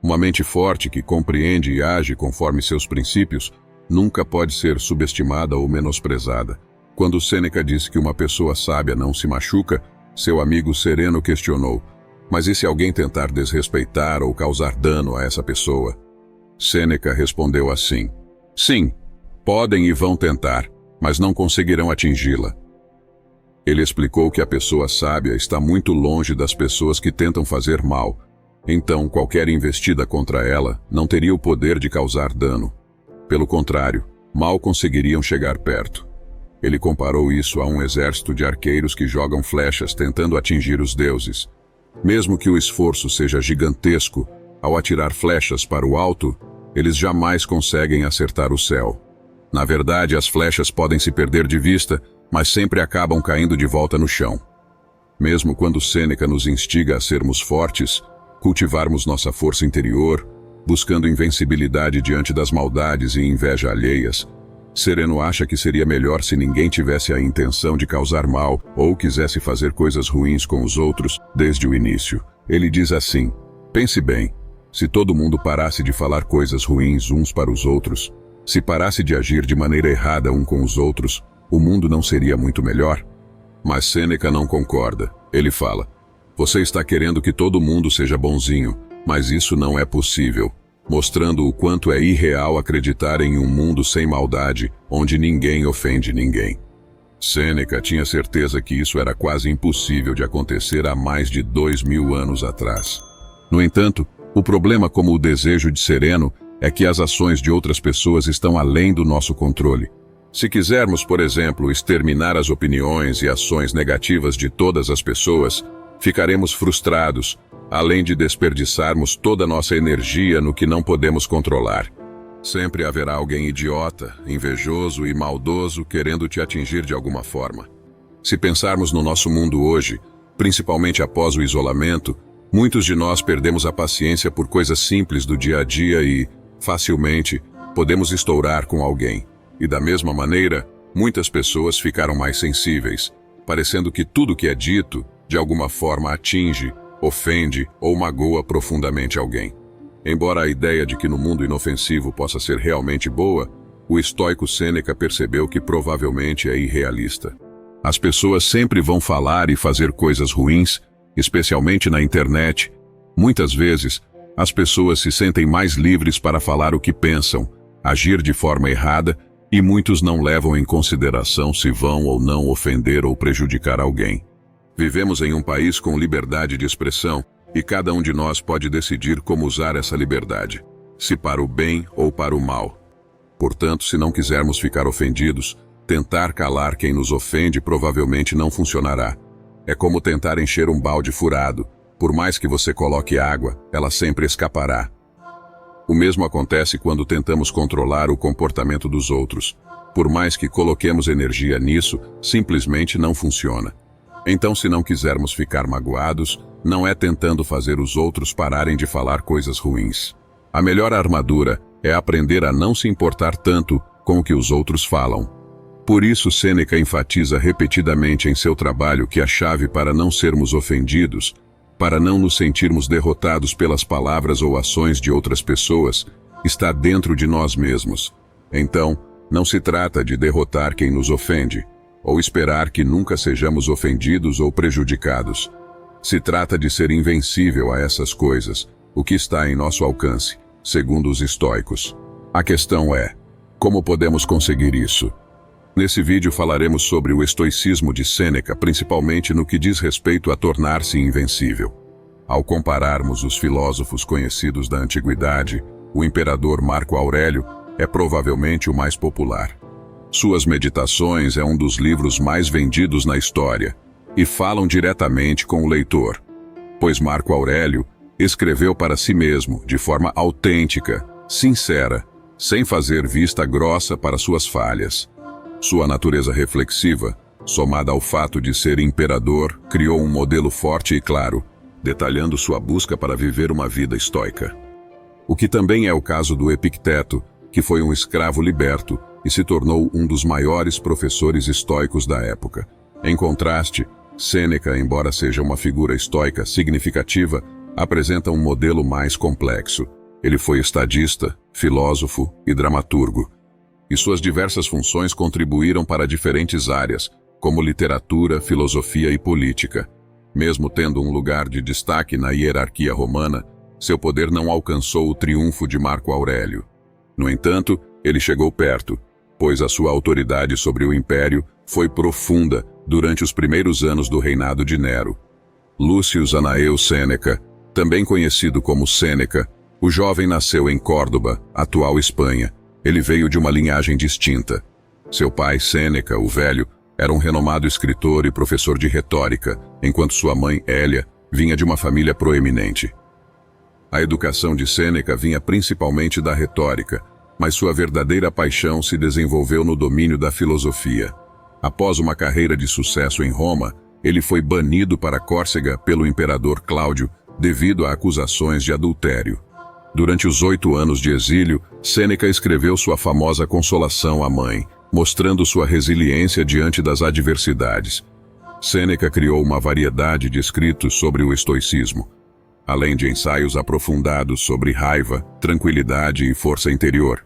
Uma mente forte que compreende e age conforme seus princípios nunca pode ser subestimada ou menosprezada. Quando Sêneca disse que uma pessoa sábia não se machuca, seu amigo sereno questionou: mas e se alguém tentar desrespeitar ou causar dano a essa pessoa? Sêneca respondeu assim: sim, podem e vão tentar, mas não conseguirão atingi-la. Ele explicou que a pessoa sábia está muito longe das pessoas que tentam fazer mal, então qualquer investida contra ela não teria o poder de causar dano. Pelo contrário, mal conseguiriam chegar perto. Ele comparou isso a um exército de arqueiros que jogam flechas tentando atingir os deuses. Mesmo que o esforço seja gigantesco, ao atirar flechas para o alto, eles jamais conseguem acertar o céu. Na verdade, as flechas podem se perder de vista, mas sempre acabam caindo de volta no chão. Mesmo quando Sêneca nos instiga a sermos fortes, cultivarmos nossa força interior, buscando invencibilidade diante das maldades e inveja alheias, Sereno acha que seria melhor se ninguém tivesse a intenção de causar mal ou quisesse fazer coisas ruins com os outros desde o início. Ele diz assim: pense bem, se todo mundo parasse de falar coisas ruins uns para os outros, se parasse de agir de maneira errada um com os outros, o mundo não seria muito melhor? Mas Sêneca não concorda. Ele fala: você está querendo que todo mundo seja bonzinho, mas isso não é possível, mostrando o quanto é irreal acreditar em um mundo sem maldade, onde ninguém ofende ninguém. Sêneca tinha certeza que isso era quase impossível de acontecer há mais de 2000 anos atrás. No entanto, o problema, como o desejo de Sereno, é que as ações de outras pessoas estão além do nosso controle. Se quisermos, por exemplo, exterminar as opiniões e ações negativas de todas as pessoas, ficaremos frustrados, além de desperdiçarmos toda a nossa energia no que não podemos controlar. Sempre haverá alguém idiota, invejoso e maldoso querendo te atingir de alguma forma. Se pensarmos no nosso mundo hoje, principalmente após o isolamento, muitos de nós perdemos a paciência por coisas simples do dia a dia e, facilmente, podemos estourar com alguém. E da mesma maneira, muitas pessoas ficaram mais sensíveis, parecendo que tudo que é dito, de alguma forma atinge, ofende ou magoa profundamente alguém. Embora a ideia de que no mundo inofensivo possa ser realmente boa, o estoico Sêneca percebeu que provavelmente é irrealista. As pessoas sempre vão falar e fazer coisas ruins, especialmente na internet. Muitas vezes, as pessoas se sentem mais livres para falar o que pensam, agir de forma errada, e muitos não levam em consideração se vão ou não ofender ou prejudicar alguém. Vivemos em um país com liberdade de expressão e cada um de nós pode decidir como usar essa liberdade, se para o bem ou para o mal. Portanto, se não quisermos ficar ofendidos, tentar calar quem nos ofende provavelmente não funcionará. É como tentar encher um balde furado. Por mais que você coloque água, ela sempre escapará. O mesmo acontece quando tentamos controlar o comportamento dos outros. Por mais que coloquemos energia nisso, simplesmente não funciona. Então, se não quisermos ficar magoados, não é tentando fazer os outros pararem de falar coisas ruins. A melhor armadura é aprender a não se importar tanto com o que os outros falam. Por isso, Sêneca enfatiza repetidamente em seu trabalho que a chave para não sermos ofendidos, para não nos sentirmos derrotados pelas palavras ou ações de outras pessoas, está dentro de nós mesmos. Então, não se trata de derrotar quem nos ofende, ou esperar que nunca sejamos ofendidos ou prejudicados. Se trata de ser invencível a essas coisas, o que está em nosso alcance, segundo os estoicos. A questão é: como podemos conseguir isso? Nesse vídeo falaremos sobre o estoicismo de Sêneca, principalmente no que diz respeito a tornar-se invencível. Ao compararmos os filósofos conhecidos da antiguidade, o imperador Marco Aurélio é provavelmente o mais popular. Suas Meditações é um dos livros mais vendidos na história e falam diretamente com o leitor, pois Marco Aurélio escreveu para si mesmo de forma autêntica, sincera, sem fazer vista grossa para suas falhas. Sua natureza reflexiva, somada ao fato de ser imperador, criou um modelo forte e claro, detalhando sua busca para viver uma vida estoica. O que também é o caso do Epicteto, que foi um escravo liberto e se tornou um dos maiores professores estoicos da época. Em contraste, Sêneca, embora seja uma figura estoica significativa, apresenta um modelo mais complexo. Ele foi estadista, filósofo e dramaturgo, e suas diversas funções contribuíram para diferentes áreas, como literatura, filosofia e política. Mesmo tendo um lugar de destaque na hierarquia romana, seu poder não alcançou o triunfo de Marco Aurélio. No entanto, ele chegou perto, pois a sua autoridade sobre o império foi profunda durante os primeiros anos do reinado de Nero. Lúcio Anaeu Sêneca, também conhecido como Sêneca, o jovem nasceu em Córdoba, atual Espanha. Ele veio de uma linhagem distinta. Seu pai, Sêneca, o Velho, era um renomado escritor e professor de retórica, enquanto sua mãe, Hélia, vinha de uma família proeminente. A educação de Sêneca vinha principalmente da retórica, mas sua verdadeira paixão se desenvolveu no domínio da filosofia. Após uma carreira de sucesso em Roma, ele foi banido para Córcega pelo imperador Cláudio devido a acusações de adultério. Durante os 8 anos de exílio, Sêneca escreveu sua famosa Consolação à Mãe, mostrando sua resiliência diante das adversidades. Sêneca criou uma variedade de escritos sobre o estoicismo, além de ensaios aprofundados sobre raiva, tranquilidade e força interior.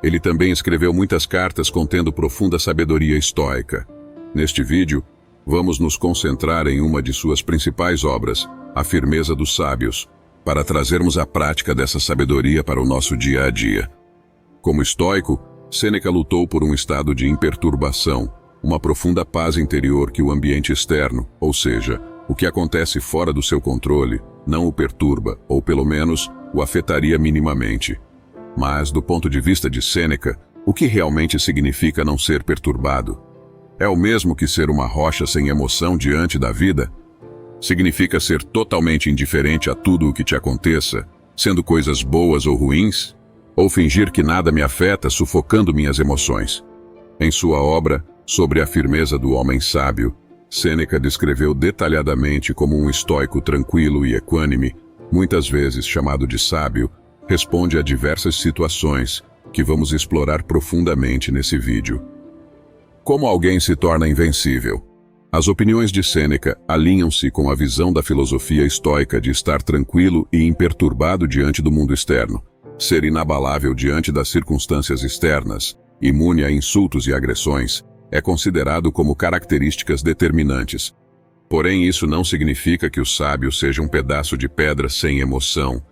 Ele também escreveu muitas cartas contendo profunda sabedoria estoica. Neste vídeo, vamos nos concentrar em uma de suas principais obras, A Firmeza dos Sábios, para trazermos a prática dessa sabedoria para o nosso dia a dia. Como estoico, Sêneca lutou por um estado de imperturbação, uma profunda paz interior que o ambiente externo, ou seja, o que acontece fora do seu controle, não o perturba, ou pelo menos o afetaria minimamente. Mas, do ponto de vista de Sêneca, o que realmente significa não ser perturbado? É o mesmo que ser uma rocha sem emoção diante da vida? Significa ser totalmente indiferente a tudo o que te aconteça, sendo coisas boas ou ruins? Ou fingir que nada me afeta, sufocando minhas emoções? Em sua obra, Sobre a Firmeza do Homem Sábio, Sêneca descreveu detalhadamente como um estoico tranquilo e equânime, muitas vezes chamado de sábio, responde a diversas situações que vamos explorar profundamente nesse vídeo. Como alguém se torna invencível? As opiniões de Sêneca alinham-se com a visão da filosofia estoica de estar tranquilo e imperturbado diante do mundo externo, ser inabalável diante das circunstâncias externas, imune a insultos e agressões, é considerado como características determinantes. Porém, isso não significa que o sábio seja um pedaço de pedra sem emoção,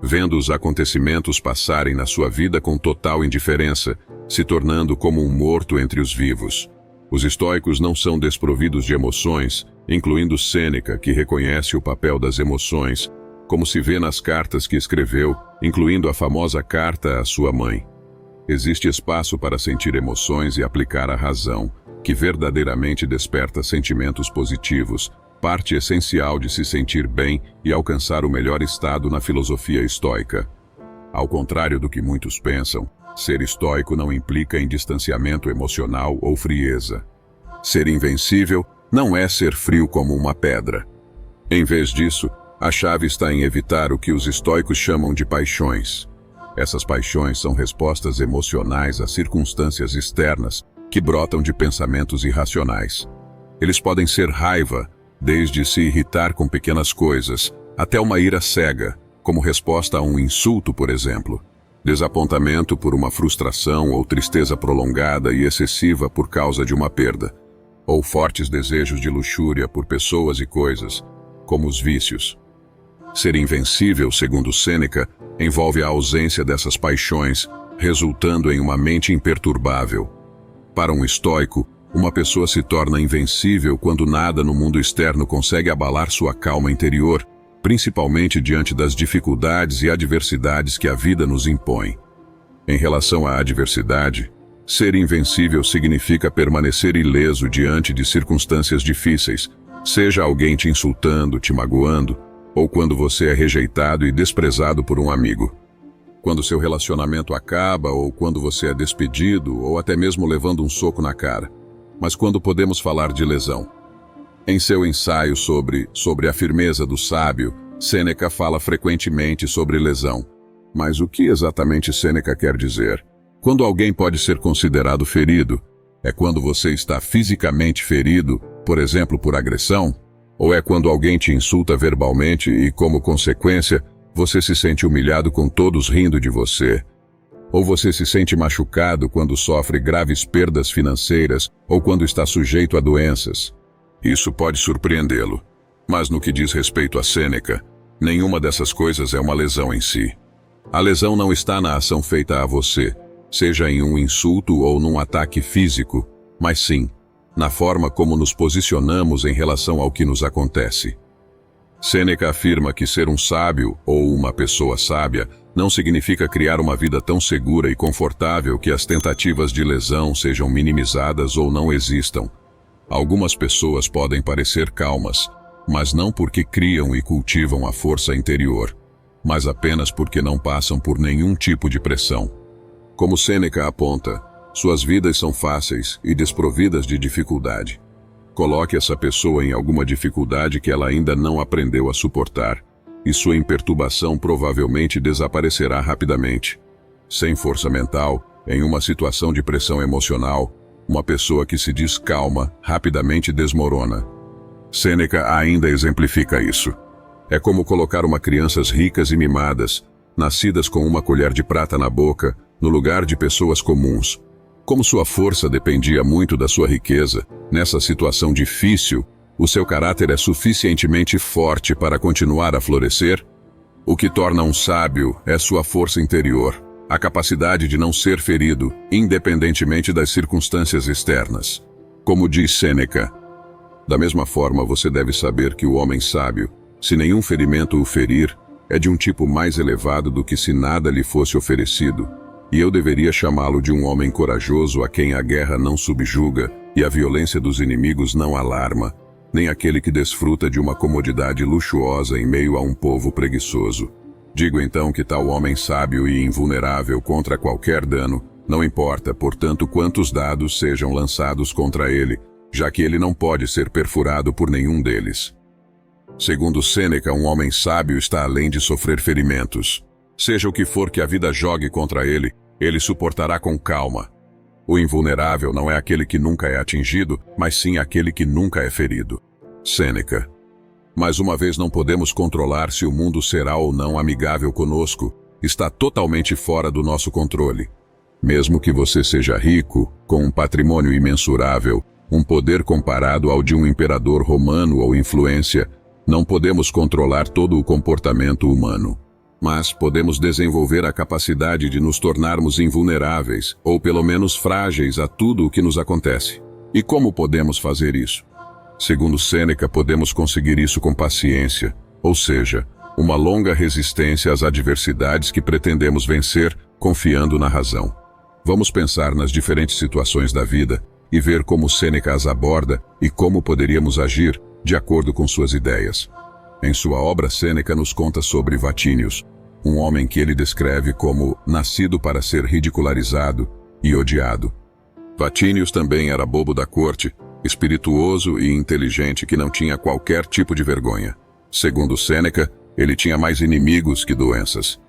vendo os acontecimentos passarem na sua vida com total indiferença, se tornando como um morto entre os vivos. Os estoicos não são desprovidos de emoções, incluindo Sêneca, que reconhece o papel das emoções, como se vê nas cartas que escreveu, incluindo a famosa carta à sua mãe. Existe espaço para sentir emoções e aplicar a razão, que verdadeiramente desperta sentimentos positivos, parte essencial de se sentir bem e alcançar o melhor estado na filosofia estoica. Ao contrário do que muitos pensam, ser estoico não implica em distanciamento emocional ou frieza. Ser invencível não é ser frio como uma pedra. Em vez disso, a chave está em evitar o que os estoicos chamam de paixões. Essas paixões são respostas emocionais a circunstâncias externas que brotam de pensamentos irracionais. Eles podem ser raiva, desde se irritar com pequenas coisas, até uma ira cega, como resposta a um insulto, por exemplo. Desapontamento por uma frustração ou tristeza prolongada e excessiva por causa de uma perda. Ou fortes desejos de luxúria por pessoas e coisas, como os vícios. Ser invencível, segundo Sêneca, envolve a ausência dessas paixões, resultando em uma mente imperturbável. Para um estoico, uma pessoa se torna invencível quando nada no mundo externo consegue abalar sua calma interior, principalmente diante das dificuldades e adversidades que a vida nos impõe. Em relação à adversidade, ser invencível significa permanecer ileso diante de circunstâncias difíceis, seja alguém te insultando, te magoando, ou quando você é rejeitado e desprezado por um amigo. Quando seu relacionamento acaba, ou quando você é despedido, ou até mesmo levando um soco na cara. Mas quando podemos falar de lesão? Em seu ensaio sobre a firmeza do sábio, Sêneca fala frequentemente sobre lesão. Mas o que exatamente Sêneca quer dizer? Quando alguém pode ser considerado ferido, é quando você está fisicamente ferido, por exemplo, por agressão? Ou é quando alguém te insulta verbalmente e, como consequência, Você se sente humilhado com todos rindo de você. Ou você se sente machucado quando sofre graves perdas financeiras ou quando está sujeito a doenças. Isso pode surpreendê-lo. Mas no que diz respeito a Sêneca, nenhuma dessas coisas é uma lesão em si. A lesão não está na ação feita a você, seja em um insulto ou num ataque físico, mas sim na forma como nos posicionamos em relação ao que nos acontece. Sêneca afirma que ser um sábio ou uma pessoa sábia não significa criar uma vida tão segura e confortável que as tentativas de lesão sejam minimizadas ou não existam. Algumas pessoas podem parecer calmas, mas não porque criam e cultivam a força interior, mas apenas porque não passam por nenhum tipo de pressão. Como Sêneca aponta, suas vidas são fáceis e desprovidas de dificuldade. Coloque essa pessoa em alguma dificuldade que ela ainda não aprendeu a suportar, e sua imperturbação provavelmente desaparecerá rapidamente. Sem força mental, em uma situação de pressão emocional, uma pessoa que se diz calma rapidamente desmorona. Sêneca ainda exemplifica isso. É como colocar uma crianças ricas e mimadas, nascidas com uma colher de prata na boca, no lugar de pessoas comuns. Como sua força dependia muito da sua riqueza, nessa situação difícil, o seu caráter é suficientemente forte para continuar a florescer? O que torna um sábio é sua força interior, a capacidade de não ser ferido, independentemente das circunstâncias externas. Como diz Sêneca, da mesma forma você deve saber que o homem sábio, se nenhum ferimento o ferir, é de um tipo mais elevado do que se nada lhe fosse oferecido. E eu deveria chamá-lo de um homem corajoso a quem a guerra não subjuga e a violência dos inimigos não alarma, nem aquele que desfruta de uma comodidade luxuosa em meio a um povo preguiçoso. Digo então que tal homem sábio e invulnerável contra qualquer dano, não importa, portanto, quantos dados sejam lançados contra ele, já que ele não pode ser perfurado por nenhum deles. Segundo Sêneca, um homem sábio está além de sofrer ferimentos. Seja o que for que a vida jogue contra ele, ele suportará com calma. O invulnerável não é aquele que nunca é atingido, mas sim aquele que nunca é ferido. Sêneca. Mais uma vez não podemos controlar se o mundo será ou não amigável conosco. Está totalmente fora do nosso controle. Mesmo que você seja rico, com um patrimônio imensurável, um poder comparado ao de um imperador romano ou influência, não podemos controlar todo o comportamento humano. Mas podemos desenvolver a capacidade de nos tornarmos invulneráveis, ou pelo menos frágeis a tudo o que nos acontece. E como podemos fazer isso? Segundo Sêneca, podemos conseguir isso com paciência, ou seja, uma longa resistência às adversidades que pretendemos vencer, confiando na razão. Vamos pensar nas diferentes situações da vida e ver como Sêneca as aborda e como poderíamos agir de acordo com suas ideias. Em sua obra, Sêneca nos conta sobre Vatínius, um homem que ele descreve como nascido para ser ridicularizado e odiado. Vatínius também era bobo da corte, espirituoso e inteligente que não tinha qualquer tipo de vergonha. Segundo Sêneca, ele tinha mais inimigos que doenças.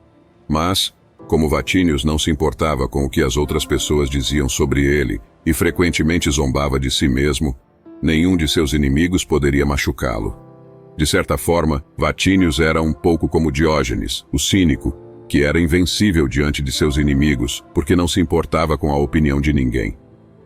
Mas, como Vatínius não se importava com o que as outras pessoas diziam sobre ele e frequentemente zombava de si mesmo, nenhum de seus inimigos poderia machucá-lo. De certa forma, Vatínius era um pouco como Diógenes, o cínico, que era invencível diante de seus inimigos, porque não se importava com a opinião de ninguém.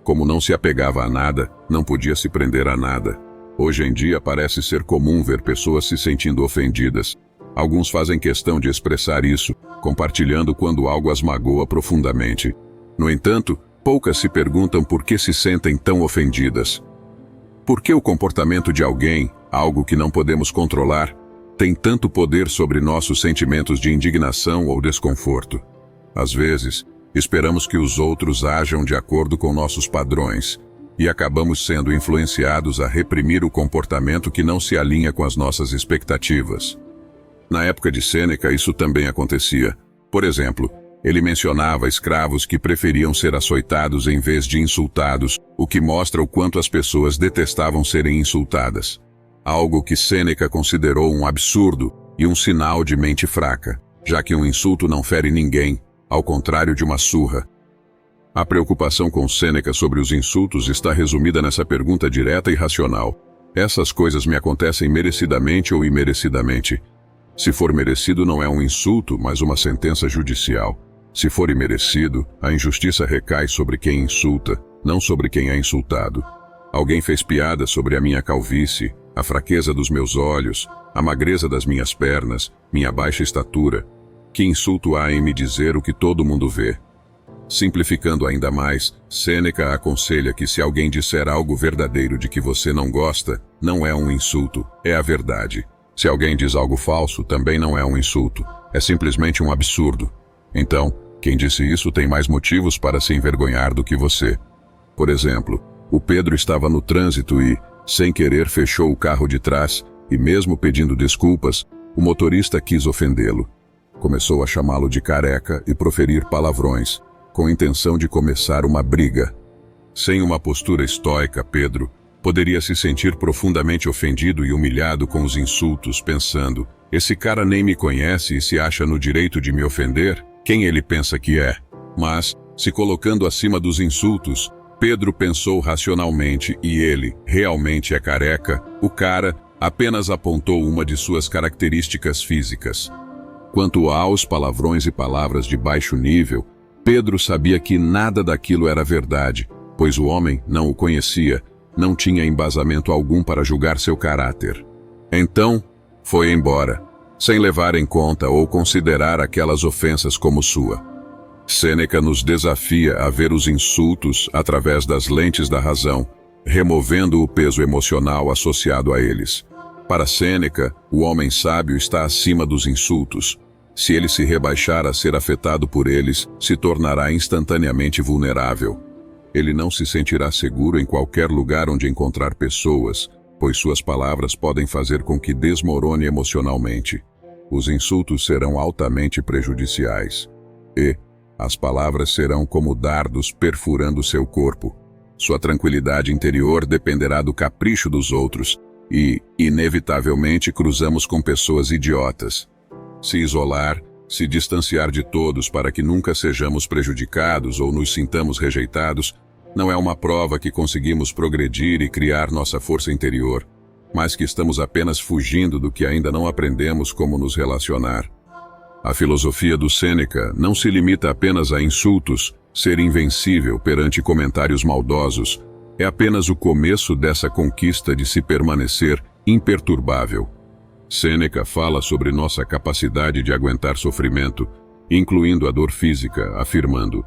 Como não se apegava a nada, não podia se prender a nada. Hoje em dia parece ser comum ver pessoas se sentindo ofendidas. Alguns fazem questão de expressar isso, compartilhando quando algo as magoa profundamente. No entanto, poucas se perguntam por que se sentem tão ofendidas. Por que o comportamento de alguém, algo que não podemos controlar, tem tanto poder sobre nossos sentimentos de indignação ou desconforto? Às vezes, esperamos que os outros ajam de acordo com nossos padrões e acabamos sendo influenciados a reprimir o comportamento que não se alinha com as nossas expectativas. Na época de Sêneca, isso também acontecia. Por exemplo, ele mencionava escravos que preferiam ser açoitados em vez de insultados, o que mostra o quanto as pessoas detestavam serem insultadas. Algo que Sêneca considerou um absurdo e um sinal de mente fraca, já que um insulto não fere ninguém, ao contrário de uma surra. A preocupação com Sêneca sobre os insultos está resumida nessa pergunta direta e racional. Essas coisas me acontecem merecidamente ou imerecidamente? Se for merecido, não é um insulto, mas uma sentença judicial. Se for imerecido, a injustiça recai sobre quem insulta, não sobre quem é insultado. Alguém fez piada sobre a minha calvície, a fraqueza dos meus olhos, a magreza das minhas pernas, minha baixa estatura. Que insulto há em me dizer o que todo mundo vê? Simplificando ainda mais, Sêneca aconselha que se alguém disser algo verdadeiro de que você não gosta, não é um insulto, é a verdade. Se alguém diz algo falso, também não é um insulto, é simplesmente um absurdo. Então, quem disse isso tem mais motivos para se envergonhar do que você. Por exemplo, o Pedro estava no trânsito e, sem querer, fechou o carro de trás e, mesmo pedindo desculpas, o motorista quis ofendê-lo. Começou a chamá-lo de careca e proferir palavrões, com a intenção de começar uma briga. Sem uma postura estoica, Pedro poderia se sentir profundamente ofendido e humilhado com os insultos, pensando: esse cara nem me conhece e se acha no direito de me ofender? Quem ele pensa que é? Mas, se colocando acima dos insultos, Pedro pensou racionalmente e ele realmente é careca. O cara apenas apontou uma de suas características físicas. Quanto aos palavrões e palavras de baixo nível, Pedro sabia que nada daquilo era verdade, pois o homem não o conhecia, não tinha embasamento algum para julgar seu caráter. Então, foi embora, sem levar em conta ou considerar aquelas ofensas como sua. Sêneca nos desafia a ver os insultos através das lentes da razão, removendo o peso emocional associado a eles. Para Sêneca, o homem sábio está acima dos insultos. Se ele se rebaixar a ser afetado por eles, se tornará instantaneamente vulnerável. Ele não se sentirá seguro em qualquer lugar onde encontrar pessoas, pois suas palavras podem fazer com que desmorone emocionalmente. Os insultos serão altamente prejudiciais. E as palavras serão como dardos perfurando seu corpo. Sua tranquilidade interior dependerá do capricho dos outros e, inevitavelmente, cruzamos com pessoas idiotas. Se isolar, se distanciar de todos para que nunca sejamos prejudicados ou nos sintamos rejeitados, não é uma prova que conseguimos progredir e criar nossa força interior, mas que estamos apenas fugindo do que ainda não aprendemos como nos relacionar. A filosofia do Sêneca não se limita apenas a insultos, ser invencível perante comentários maldosos. É apenas o começo dessa conquista de se permanecer imperturbável. Sêneca fala sobre nossa capacidade de aguentar sofrimento, incluindo a dor física, afirmando: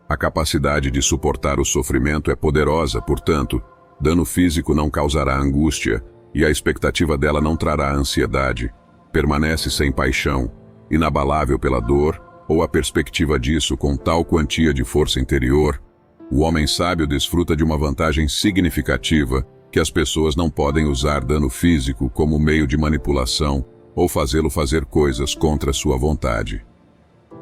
a capacidade de suportar o sofrimento é poderosa, portanto, dano físico não causará angústia, e a expectativa dela não trará ansiedade. Permanece sem paixão, inabalável pela dor, ou a perspectiva disso com tal quantia de força interior. O homem sábio desfruta de uma vantagem significativa, que as pessoas não podem usar dano físico como meio de manipulação ou fazê-lo fazer coisas contra sua vontade.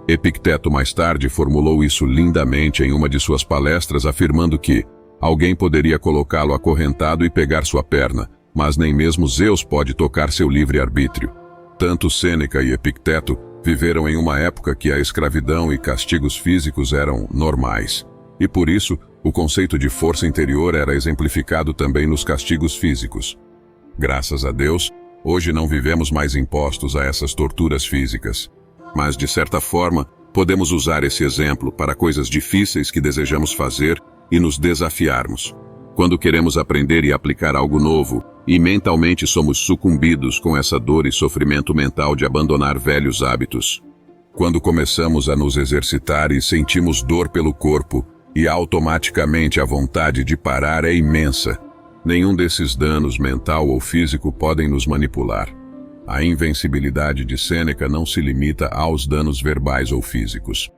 Epicteto mais tarde formulou isso lindamente em uma de suas palestras, afirmando que alguém poderia colocá-lo acorrentado e pegar sua perna, mas nem mesmo Zeus pode tocar seu livre-arbítrio. Tanto Sêneca e Epicteto viveram em uma época que a escravidão e castigos físicos eram normais, e por isso o conceito de força interior era exemplificado também nos castigos físicos. Graças a Deus, hoje não vivemos mais impostos a essas torturas físicas. Mas, de certa forma, podemos usar esse exemplo para coisas difíceis que desejamos fazer e nos desafiarmos. Quando queremos aprender e aplicar algo novo, e mentalmente somos sucumbidos com essa dor e sofrimento mental de abandonar velhos hábitos. Quando começamos a nos exercitar e sentimos dor pelo corpo, e automaticamente a vontade de parar é imensa. Nenhum desses danos mental ou físico podem nos manipular. A invencibilidade de Sêneca não se limita aos danos verbais ou físicos.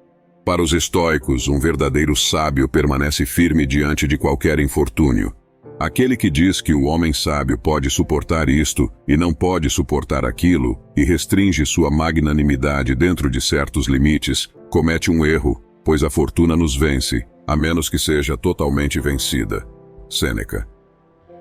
Para os estoicos, um verdadeiro sábio permanece firme diante de qualquer infortúnio. Aquele que diz que o homem sábio pode suportar isto e não pode suportar aquilo, e restringe sua magnanimidade dentro de certos limites, comete um erro, pois a fortuna nos vence, a menos que seja totalmente vencida. Sêneca.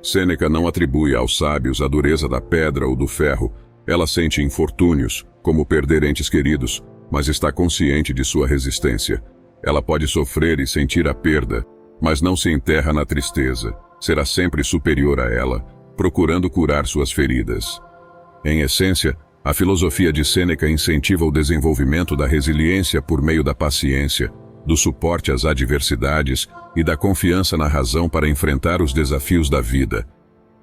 Sêneca não atribui aos sábios a dureza da pedra ou do ferro. Ela sente infortúnios, como perder entes queridos, mas está consciente de sua resistência. Ela pode sofrer e sentir a perda, mas não se enterra na tristeza. Será sempre superior a ela, procurando curar suas feridas. Em essência, A filosofia de Sêneca incentiva o desenvolvimento da resiliência por meio da paciência, do suporte às adversidades e da confiança na razão para enfrentar os desafios da vida.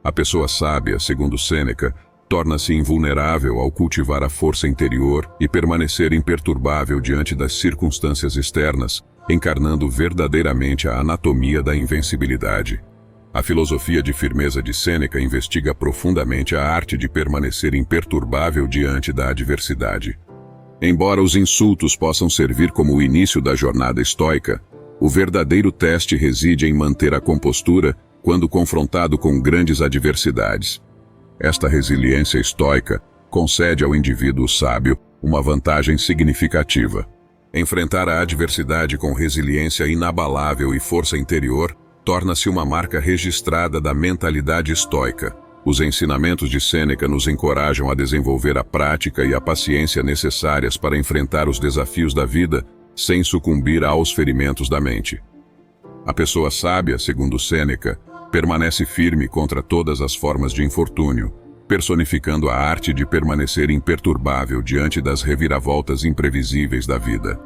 A pessoa sábia, segundo Sêneca, torna-se invulnerável ao cultivar a força interior e permanecer imperturbável diante das circunstâncias externas, encarnando verdadeiramente a anatomia da invencibilidade. A filosofia de firmeza de Sêneca investiga profundamente a arte de permanecer imperturbável diante da adversidade. Embora os insultos possam servir como o início da jornada estoica, o verdadeiro teste reside em manter a compostura quando confrontado com grandes adversidades. Esta resiliência estoica concede ao indivíduo sábio uma vantagem significativa. Enfrentar a adversidade com resiliência inabalável e força interior torna-se uma marca registrada da mentalidade estoica. Os ensinamentos de Sêneca nos encorajam a desenvolver a prática e a paciência necessárias para enfrentar os desafios da vida sem sucumbir aos ferimentos da mente. A pessoa sábia, segundo Sêneca, permanece firme contra todas as formas de infortúnio, personificando a arte de permanecer imperturbável diante das reviravoltas imprevisíveis da vida.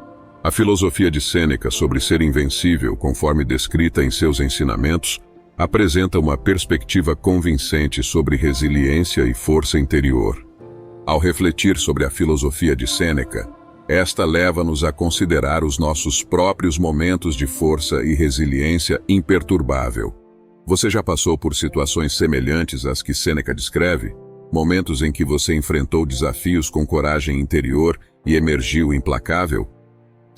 A filosofia de Sêneca sobre ser invencível, conforme descrita em seus ensinamentos, apresenta uma perspectiva convincente sobre resiliência e força interior. Ao refletir sobre a filosofia de Sêneca, esta leva-nos a considerar os nossos próprios momentos de força e resiliência imperturbável. Você já passou por situações semelhantes às que Sêneca descreve? Momentos em que você enfrentou desafios com coragem interior e emergiu implacável?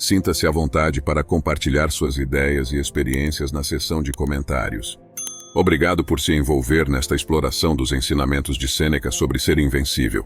Sinta-se à vontade para compartilhar suas ideias e experiências na seção de comentários. Obrigado por se envolver nesta exploração dos ensinamentos de Sêneca sobre ser invencível.